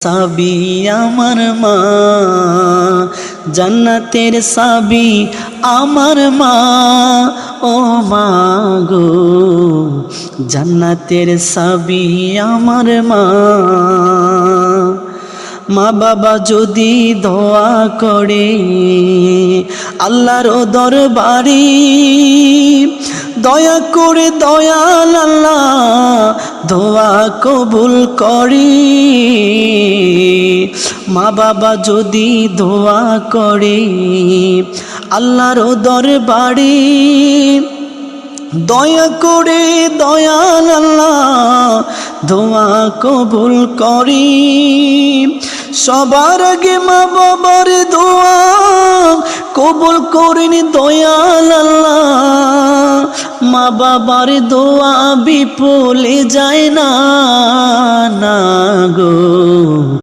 সাবি আমার মা, জান্নাতের সাবি আমার মা, ও মা গো জান্নাতের সাবি আমার মা। মা বাবা যদি দোয়া করে আল্লাহর দরবারে, দয়া করে দয়াল আল্লাহ দোয়া কবুল করি। মা বাবা যদি দোয়া করে আল্লাহর দরবারে, দয়া করে দয়াল আল্লাহ দোয়া কবুল করি। সবার আগে মা বাবার দোয়া কবুল করেন দয়াল আল্লাহ। মা বাবার দোয়া বিফলে যায় না গো।